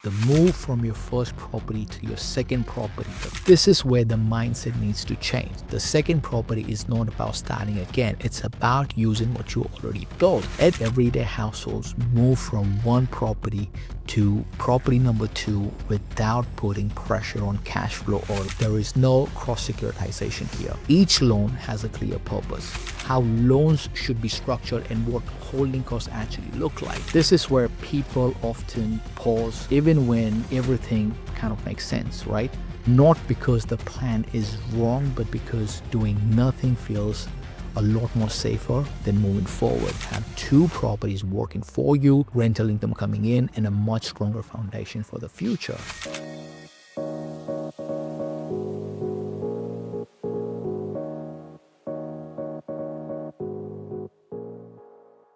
The move from your first property to your second property. This is where the mindset needs to change. The second property is not about starting again. It's about using what you already built. Everyday households move from one property to property number two without putting pressure on cash flow, or there is no cross-securitization here. Each loan has a clear purpose, how loans should be structured and what holding costs actually look like. This is where people often pause even when everything kind of makes sense, right? Not because the plan is wrong, but because doing nothing feels a lot more safer than moving forward. Have two properties working for you, rental income coming in, and a much stronger foundation for the future.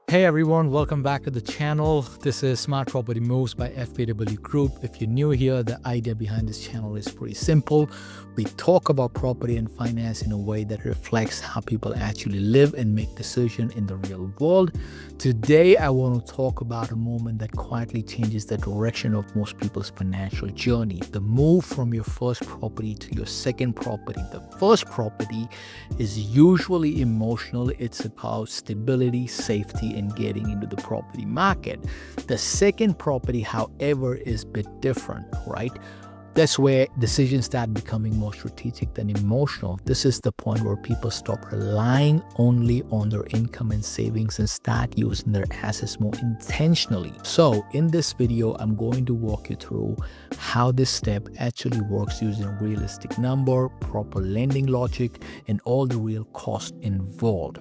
Hey everyone, welcome back to the channel. This is Smart Property Moves by FPW Group. If you're new here, the idea behind this channel is pretty simple. We talk about property and finance in a way that reflects how people actually live and make decisions in the real world. Today, I want to talk about a moment that quietly changes the direction of most people's financial journey. The move from your first property to your second property. The first property is usually emotional. It's about stability, safety, and getting into the property market. The second property, however, is a bit different, right? That's where decisions start becoming more strategic than emotional. This is the point where people stop relying only on their income and savings and start using their assets more intentionally. So in this video, I'm going to walk you through how this step actually works using a realistic number, proper lending logic, and all the real costs involved.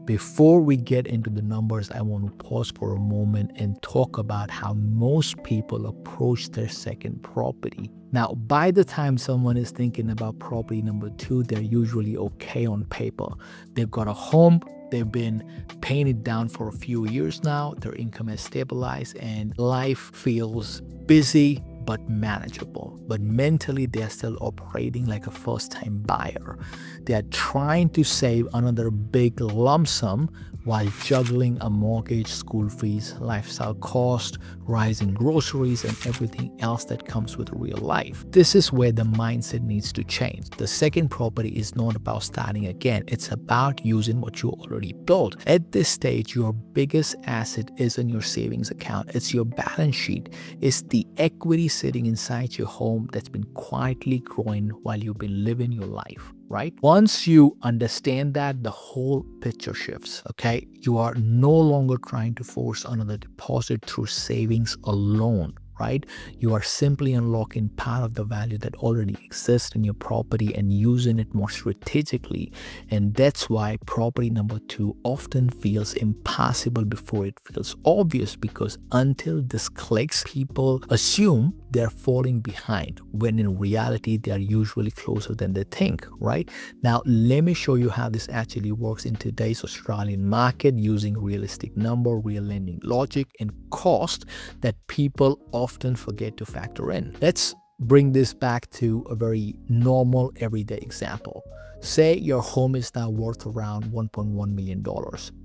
Before we get into the numbers, I want to pause for a moment and talk about how most people approach their second property. Now, by the time someone is thinking about property number two, they're usually okay on paper. They've got a home, they've been paying it down for a few years now, their income has stabilized, and life feels busy but manageable. But mentally, they're still operating like a first-time buyer. They're trying to save another big lump sum while juggling a mortgage, school fees, lifestyle cost, rising groceries, and everything else that comes with real life. This is where the mindset needs to change. The second property is not about starting again. It's about using what you already built. At this stage, your biggest asset isn't your savings account. It's your balance sheet. It's the equity sitting inside your home that's been quietly growing while you've been living your life, right? Once you understand that, the whole picture shifts, okay? You are no longer trying to force another deposit through savings alone, right? You are simply unlocking part of the value that already exists in your property and using it more strategically. And that's why property number two often feels impossible before it feels obvious, because until this clicks, people assume they're falling behind, when in reality, they're usually closer than they think, right? Now, let me show you how this actually works in today's Australian market using realistic number, real lending logic, and cost that people often forget to factor in. Let's bring this back to a very normal everyday example. Say your home is now worth around $1.1 million.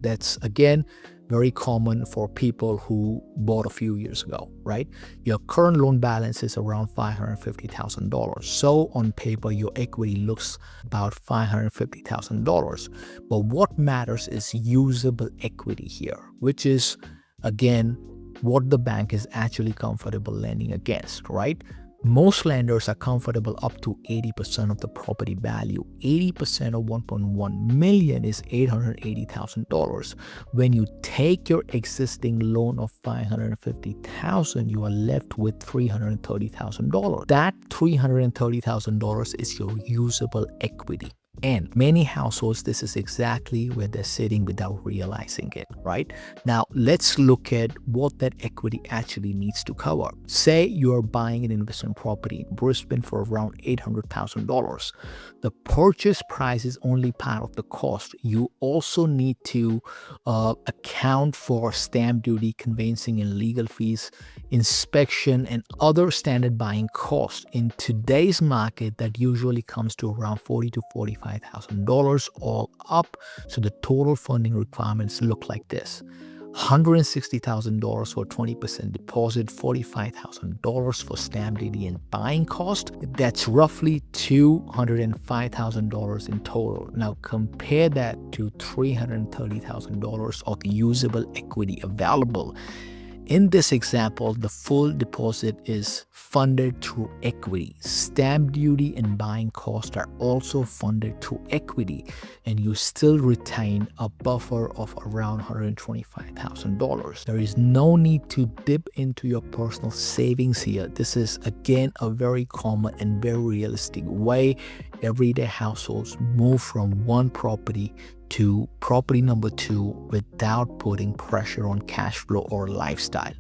That's, again, very common for people who bought a few years ago, right? Your current loan balance is around $550,000. So on paper, your equity looks about $550,000. But what matters is usable equity here, which is, again, what the bank is actually comfortable lending against, right? Most lenders are comfortable up to 80% of the property value. 80% of 1.1 million is $880,000. When you take your existing loan of $550,000, you are left with $330,000. That $330,000 is your usable equity. And many households, this is exactly where they're sitting without realizing it, right? Now, let's look at what that equity actually needs to cover. Say you're buying an investment property in Brisbane for around $800,000. The purchase price is only part of the cost. You also need to account for stamp duty, conveyancing and legal fees, inspection, and other standard buying costs. In today's market, that usually comes to around $40,000 to $45,000 all up. So the total funding requirements look like this. $160,000 for 20% deposit, $45,000 for stamp duty and buying cost. That's roughly $205,000 in total. Now compare that to $330,000 of usable equity available. In this example, the full deposit is funded through equity. Stamp duty and buying costs are also funded through equity, and you still retain a buffer of around $125,000. There is no need to dip into your personal savings here. This is again a very common and very realistic way everyday households move from one property to property number 2 without putting pressure on cash flow or lifestyle.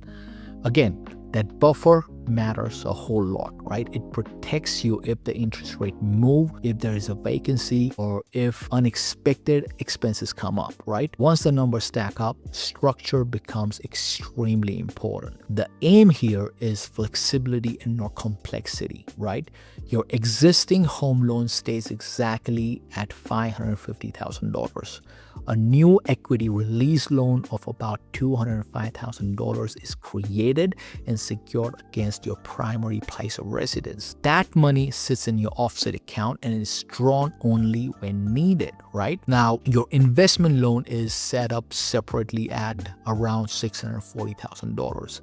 Again, that buffer matters a whole lot, right? It protects you if the interest rate move, if there is a vacancy, or if unexpected expenses come up, right? Once the numbers stack up, structure becomes extremely important. The aim here is flexibility and not complexity, right? Your existing home loan stays exactly at $550,000. A new equity release loan of about $205,000 is created and secured against your primary place of residence. That money sits in your offset account and is drawn only when needed, right? Now, your investment loan is set up separately at around $640,000.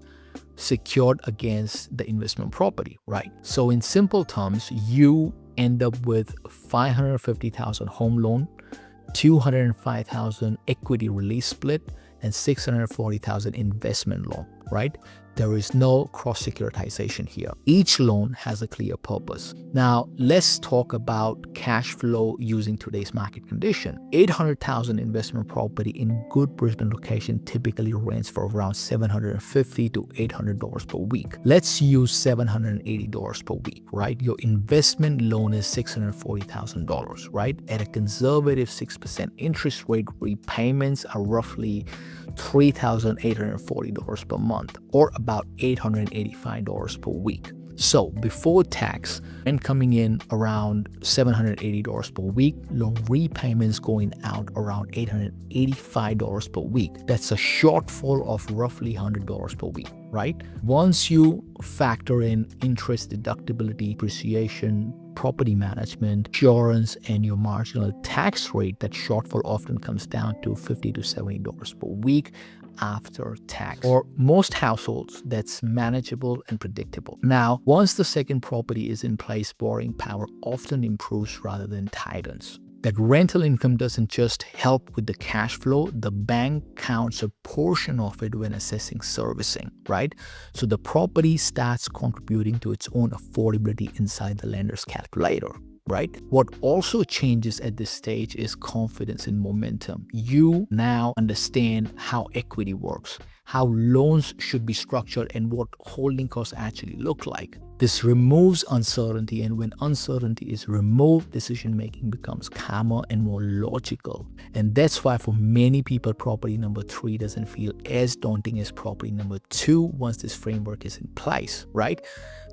Secured against the investment property, right? So in simple terms, you end up with $550,000 home loan, $205,000 equity release split, and $640,000 investment loan, right? There is no cross securitization here. Each loan has a clear purpose. Now, let's talk about cash flow using today's market condition. $800,000 investment property in good Brisbane location typically rents for around $750 to $800 per week. Let's use $780 per week, right? Your investment loan is $640,000, right? At a conservative 6% interest rate, repayments are roughly $3,840 per month, or about $885 per week. So before tax, rent coming in around $780 per week, loan repayments going out around $885 per week. That's a shortfall of roughly $100 per week, right? Once you factor in interest deductibility, depreciation, property management, insurance, and your marginal tax rate, that shortfall often comes down to $50 to $70 per week after tax. For most households, that's manageable and predictable. Now, once the second property is in place, borrowing power often improves rather than tightens. That rental income doesn't just help with the cash flow, the bank counts a portion of it when assessing servicing, right? So the property starts contributing to its own affordability inside the lender's calculator, right? What also changes at this stage is confidence and momentum. You now understand how equity works, how loans should be structured, and what holding costs actually look like. This removes uncertainty, and when uncertainty is removed, decision-making becomes calmer and more logical. And that's why for many people, property number 3 doesn't feel as daunting as property number 2 once this framework is in place, right?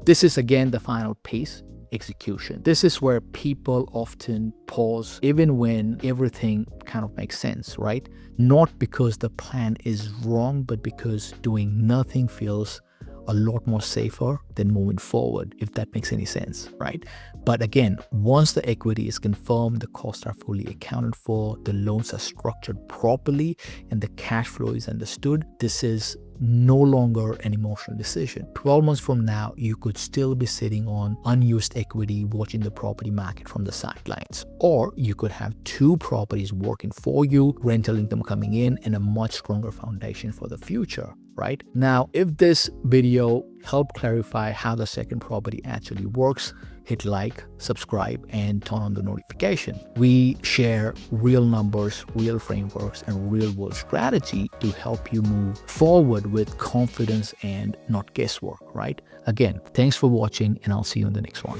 This is again the final piece. Execution. This is where people often pause even when everything kind of makes sense, right? Not because the plan is wrong, but because doing nothing feels a lot more safer than moving forward, if that makes any sense, right? But again, once the equity is confirmed, the costs are fully accounted for, the loans are structured properly, and the cash flow is understood, this is no longer an emotional decision. 12 months from now, you could still be sitting on unused equity watching the property market from the sidelines. Or you could have 2 properties working for you, rental income coming in, and a much stronger foundation for the future, right? Now, if this video helped clarify how the second property actually works, hit like, subscribe, and turn on the notification. We share real numbers, real frameworks, and real world strategy to help you move forward with confidence and not guesswork, right? Again, thanks for watching, and I'll see you in the next one.